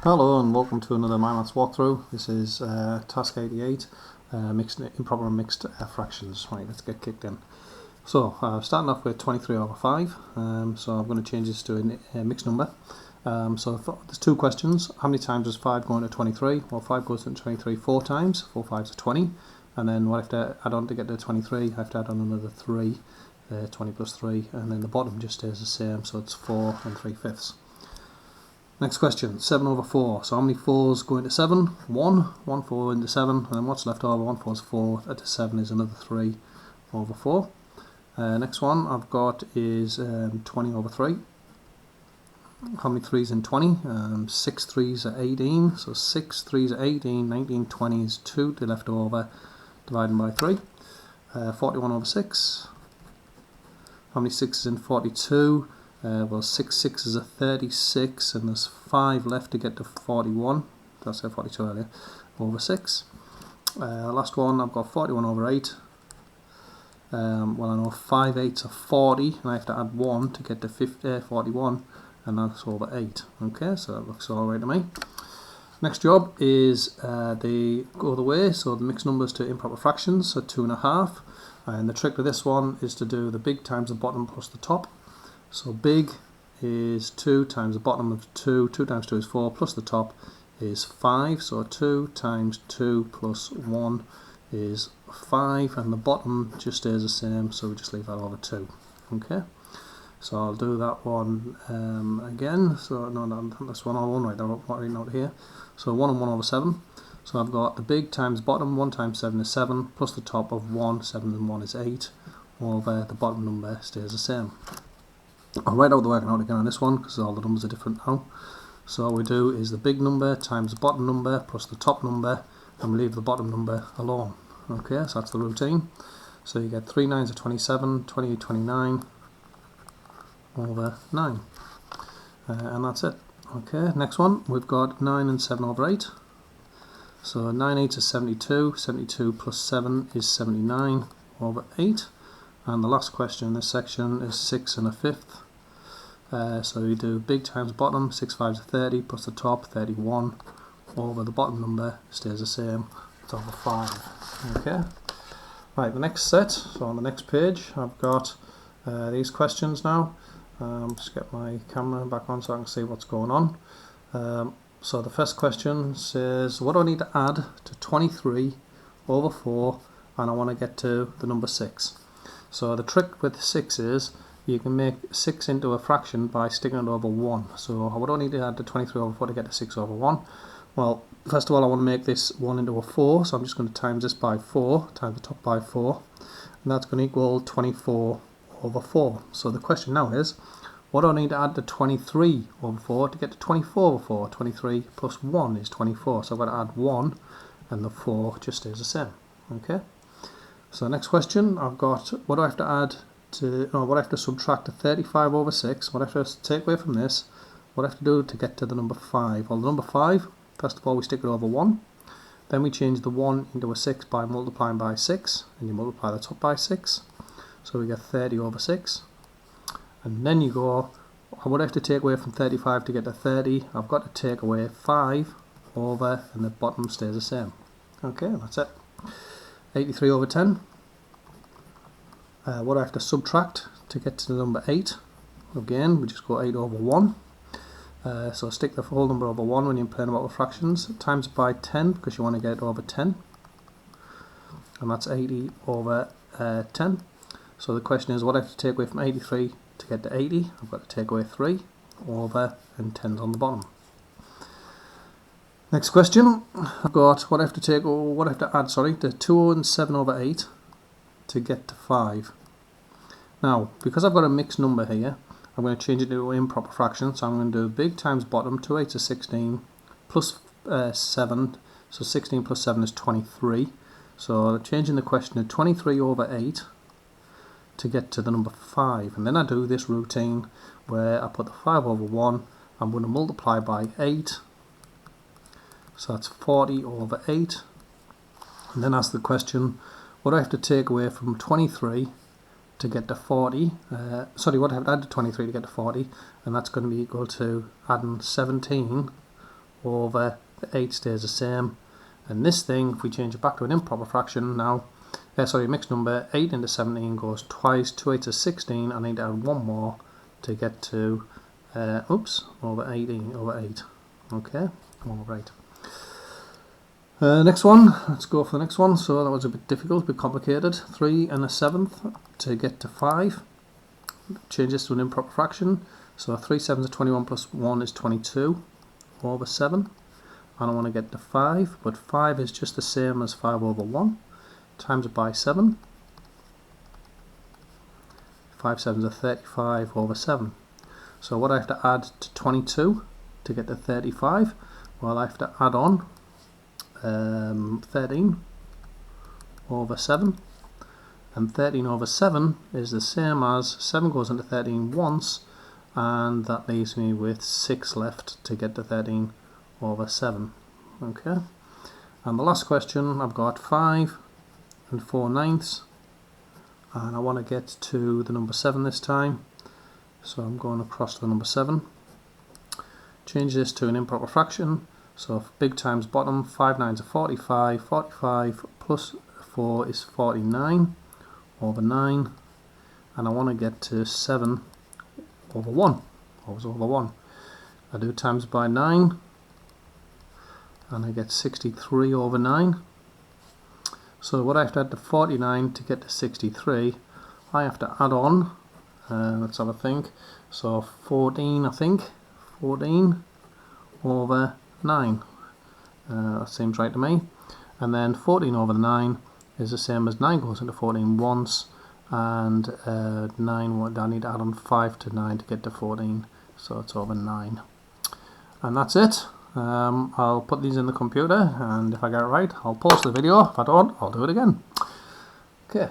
Hello and welcome to another MyMaths walkthrough. This is task 88, improper and mixed fractions. Right, let's get kicked in. So starting off with 23 over 5, so I'm going to change this to a mixed number. So there's two questions. How many times does 5 go into 23? Well, 5 goes into 23 4 times, 4 5s are 20, and then what I have to add on to get to 23, I have to add on another 3, 20 plus 3, and then the bottom just stays the same, so it's 4 and 3/5. Next question, 7 over 4. So how many 4s go into 7? 1 4 into 7, and then what's left over? 1 4 is 4, add to 7 is another 3 over 4. Next one I've got is 20 over 3. How many 3s in 20? 6 3s are 18, so 6 3s are 18, 19, 20 is 2 to left over, dividing by 3. 41 over 6. How many 6s in 42? Well, 6 6s are 36, and there's 5 left to get to 41. Did I say 42 earlier? Over 6. Last one, I've got 41 over 8. Well, I know 5 8s are 40, and I have to add 1 to get to 41, and that's over 8. Okay, so that looks alright to me. Next job is the other way, so the mixed numbers to improper fractions, so 2.5. And the trick with this one is to do the big times the bottom plus the top. So big is 2 times the bottom of 2, 2 times 2 is 4, plus the top is 5, so 2 times 2 plus 1 is 5, and the bottom just stays the same, so we just leave that over 2. Okay, so I'll do that one again. So no, this one I won't write that note here. So 1 and 1 over 7. So I've got the big times bottom, 1 times 7 is 7, plus the top of 1, 7 and 1 is 8, over the bottom number stays the same. I'll write out the working out again on this one because all the numbers are different now. So all we do is the big number times the bottom number plus the top number, and we leave the bottom number alone. Okay, so that's the routine. So you get 3 9s are 27, 28 29 over 9. And that's it. Okay, next one, we've got 9 and 7 over 8. So 9 8s are 72, 72 plus 7 is 79 over 8. And the last question in this section is 6 and 1/5. So we do big times bottom, 6 5s are 30, plus the top, 31, over the bottom number stays the same, it's over 5. Okay, right, the next set, so on the next page I've got these questions now. Just get my camera back on so I can see what's going on. So the first question says, what do I need to add to 23 over 4, and I want to get to the number 6. So the trick with 6 is you can make 6 into a fraction by sticking it over 1. So what do I need to add to 23 over 4 to get to 6 over 1? Well, first of all I want to make this 1 into a 4, so I'm just going to times this by 4, times the top by 4, and that's going to equal 24 over 4. So the question now is, what do I need to add to 23 over 4 to get to 24 over 4? 23 plus 1 is 24, so I've got to add 1, and the 4 just stays the same. Okay. So next question, I've got what do I have to add to, no, what I have to subtract to 35 over 6, what I have to take away from this, what I have to do to get to the number 5. Well, the number 5, first of all we stick it over 1, then we change the 1 into a 6 by multiplying by 6, and you multiply the top by 6, so we get 30 over 6, and then you go, what do I have to take away from 35 to get to 30? I've got to take away 5 over, and the bottom stays the same. Okay, that's it. 83 over 10. What I have to subtract to get to the number 8. Again, we just go 8 over 1. So stick the whole number over 1 when you're playing about with fractions. Times it by 10 because you want to get it over 10. And that's 80 over 10. So the question is, what I have to take away from 83 to get to 80? I've got to take away 3 over, and 10's on the bottom. Next question, I've got what I have to add to 2 and 7 over 8 to get to 5. Now, because I've got a mixed number here, I'm going to change it to an improper fraction, so I'm going to do big times bottom, 2 8s are 16, plus 7, so 16 plus 7 is 23. So changing the question to 23 over 8 to get to the number 5. And then I do this routine where I put the 5 over 1, I'm going to multiply by 8, so that's 40 over 8, and then ask the question, what do I have to take away from 23 to get to 40, what I have to add to 23 to get to 40, and that's going to be equal to adding 17 over the 8 stays the same. And this thing, if we change it back to an improper fraction now, mixed number, 8 into 17 goes twice, 2 8s is 16, I need to add one more to get to, over 18, over 8. Okay, over 8. Next one, let's go for the next one. So that was a bit difficult, a bit complicated. 3 and a 7th to get to 5. Change this to an improper fraction. So 3 7s are 21 plus 1 is 22 over 7. And I want to get to 5, but 5 is just the same as 5 over 1. Times it by 7. 5 7s are 35 over 7. So what I have to add to 22 to get to 35? Well, I have to add on 13 over 7, and 13 over 7 is the same as 7 goes into 13 once, and that leaves me with 6 left to get to 13 over 7. Okay, and the last question, I've got 5 and 4 ninths, and I want to get to the number 7 this time, so I'm going across to the number 7. Change this to an improper fraction. So big times bottom, 5 9s are 45, 45 plus 4 is 49 over 9, and I want to get to 7 over 1, over 1. I do times by 9, and I get 63 over 9. So what I have to add to 49 to get to 63, I have to add on, let's have a think, so 14 I think, 14 over 9. That seems right to me. And then 14 over 9 is the same as 9 goes into 14 once, and 9, I need to add on 5 to 9 to get to 14, so it's over 9. And that's it. I'll put these in the computer, and if I get it right, I'll post the video. If I don't, I'll do it again. Okay.